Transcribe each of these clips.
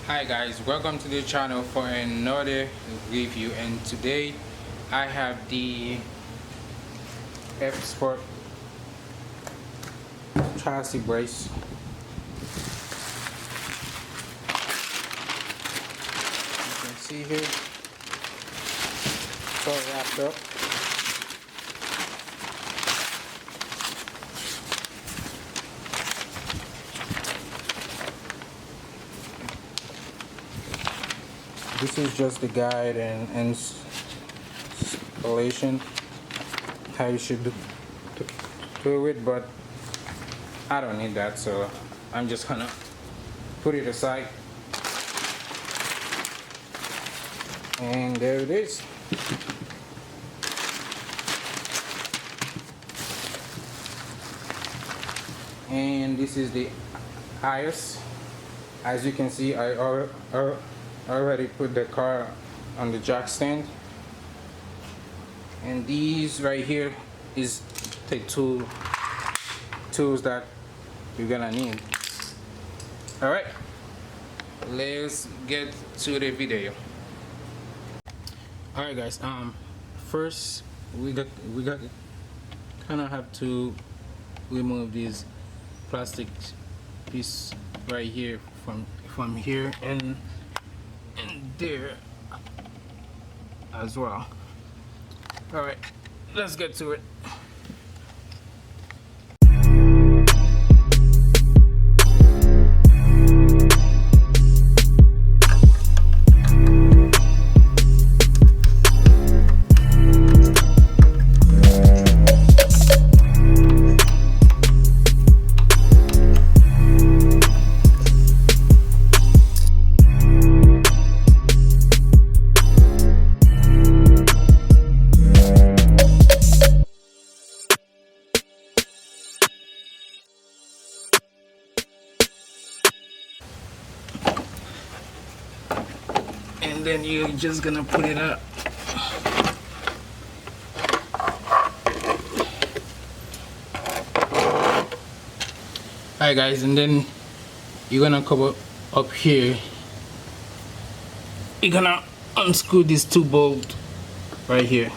Hi guys, welcome to the channel for another review, and today I have the fsport chassis brace. You can see here it's all wrapped up. This is just the guide and installation, how you should do it, but I don't need that, so I'm just gonna put it aside. And there it is. And this is the ice. As you can see, I already put the car on the jack stand, and these right here is the tools that you're gonna need. All right, let's get to the video. All right guys, first we got kind of have to remove these plastic piece right here from here and there as well. All right, let's get to it. And then you're just gonna put it up. Alright guys, and then you're gonna come up here. You're gonna unscrew these two bolts right here.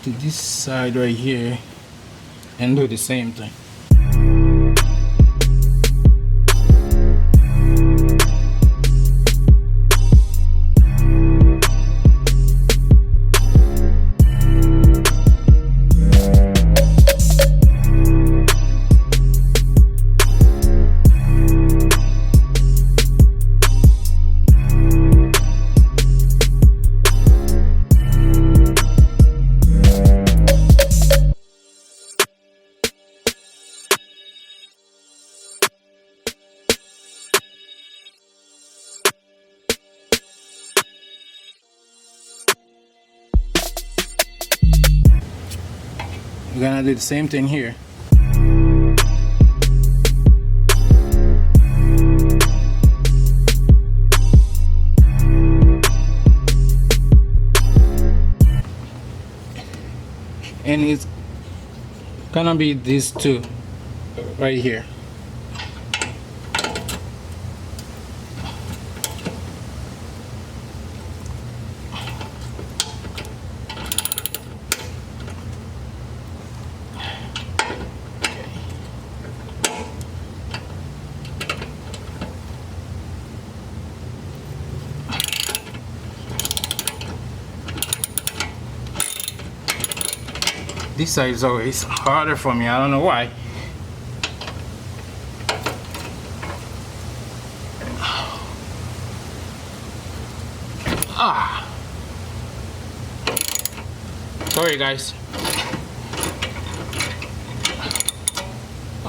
To this side right here and do the same thing. We're gonna do the same thing here. And it's gonna be these two right here. This side is always harder for me, I don't know why. Sorry guys.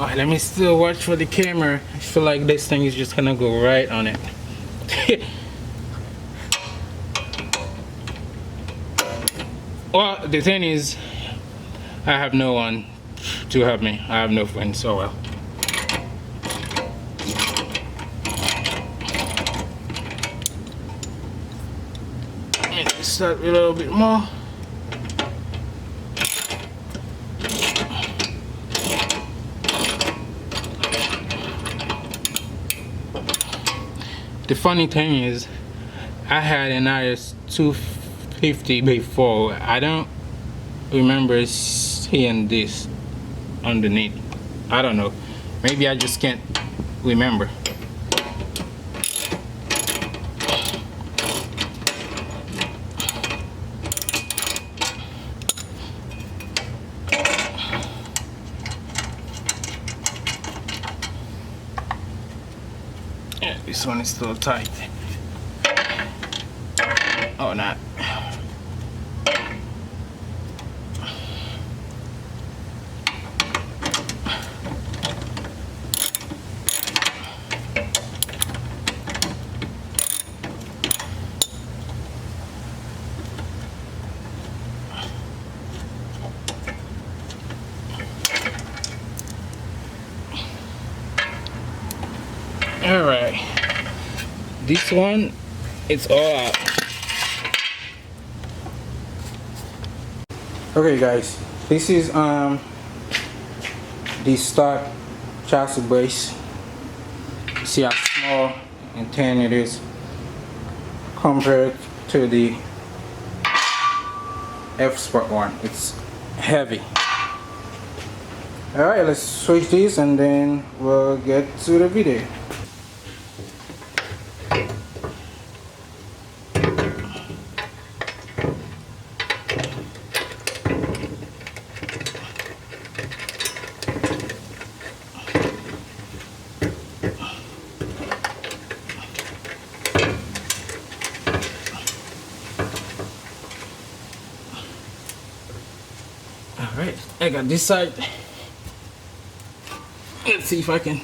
Alright, let me still watch for the camera. I feel like this thing is just gonna go right on it. Well, the thing is, I have no one to help me. I have no friends, so well. Let me start a little bit more. The funny thing is, I had an iS350 before. I don't remember seeing this underneath. I don't know. Maybe I just can't remember. Yeah, this one is still tight. Oh, not. All right, this one, it's all out. Okay guys, this is the stock chassis brace. See how small and thin it is compared to the fsport one. It's heavy. Alright, let's switch these and then we'll get to the video. Alright, I got this side. Let's see if I can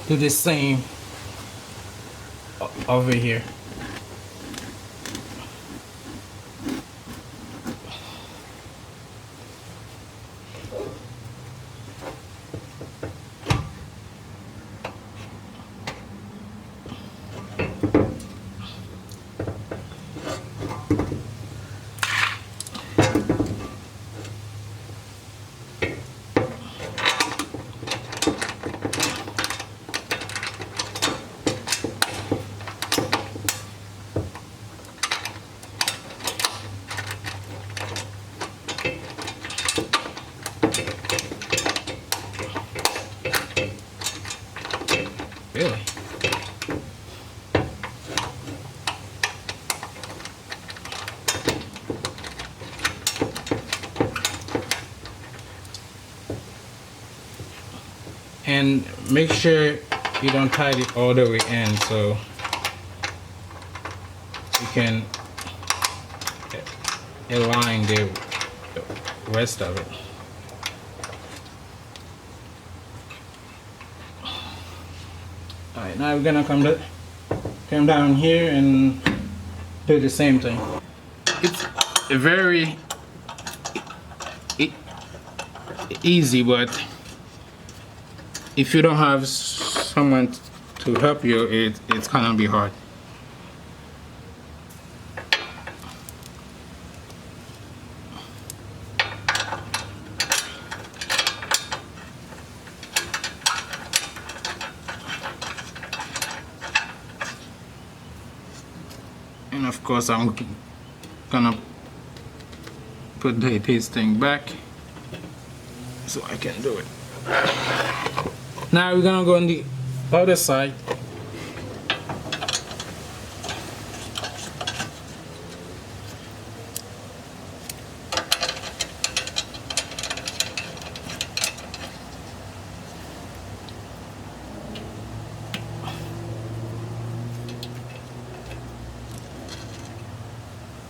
do the same over here. Really? And make sure you don't tie it all the way in, so you can align the rest of it. Alright, now we're gonna come down here and do the same thing. It's very easy, but if you don't have someone to help you, it's gonna be hard. And of course I'm gonna put this thing back so I can do it. Now we're gonna go on the other side.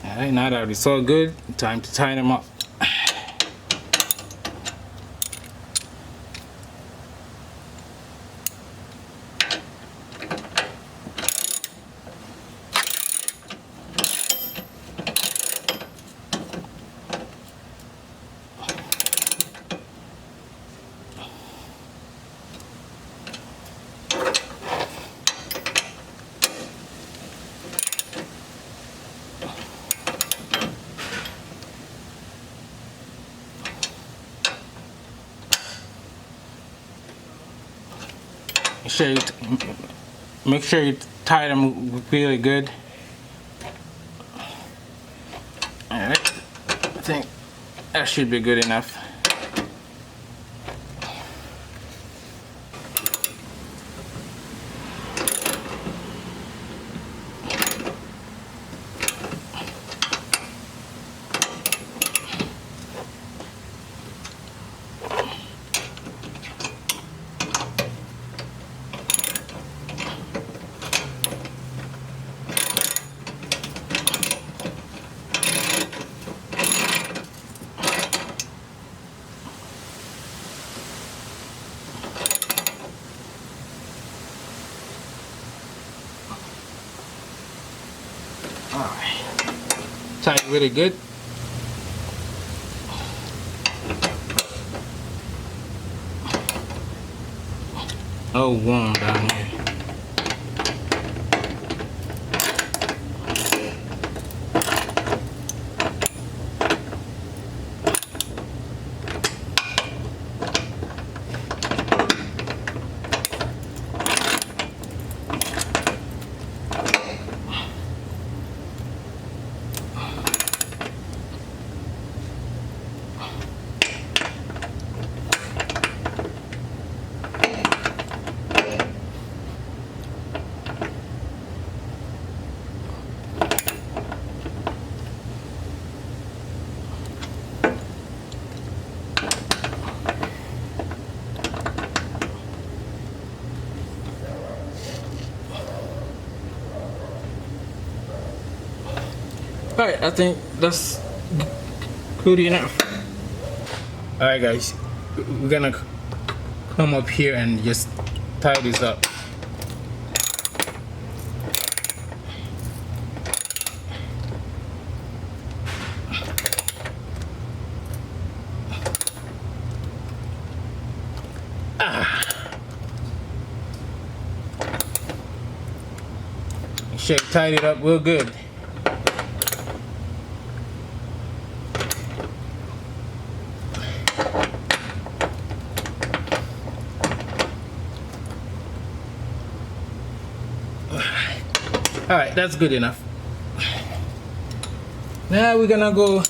Alright, now that it's all good, time to tie them up. make sure you tie them really good. Alright, I think that should be good enough. Alright, tie it really good. Oh, warm down here. Alright, I think that's good enough. Alright guys, we're gonna come up here and just tie this up. Should tied it up real good. Alright, that's good enough. Now we're gonna go.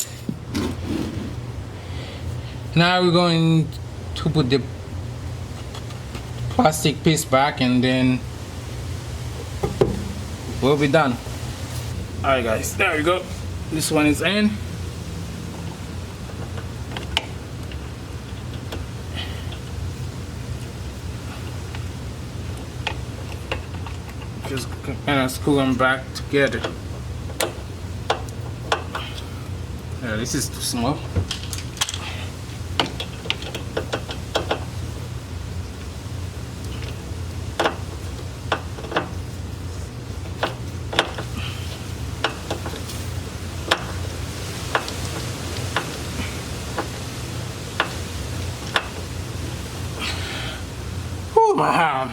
Now we're going to put the plastic piece back and then we'll be done. Alright guys, there we go. This one is in. Just kind of screw them back together. Yeah, this is too small. Oh my arm.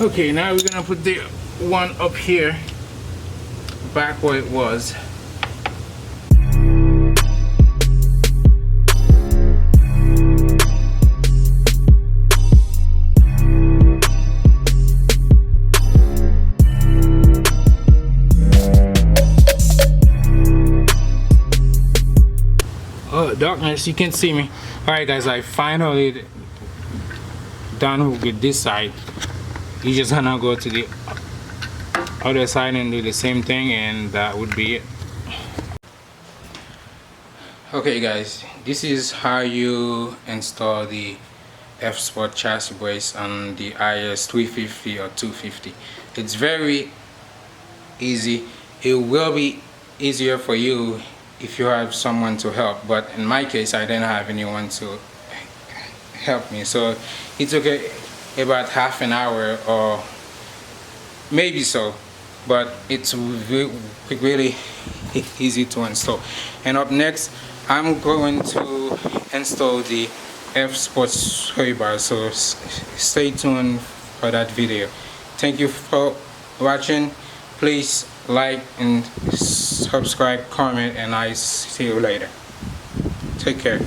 Okay, now we're gonna put the one up here back where it was. darkness you can see me. Alright guys, I finally done with this side. You just gonna go to the other side and do the same thing, and that would be it. Okay guys, this is how you install the F-Sport chassis brace on the iS350 or 250. It's very easy. It will be easier for you if you have someone to help, but in my case I didn't have anyone to help me, so it took about half an hour or maybe so, but it's really easy to install. And up next I'm going to install the F-Sport sway bar, so stay tuned for that video. Thank you for watching. Please like and subscribe, comment, and I see you later. Take care.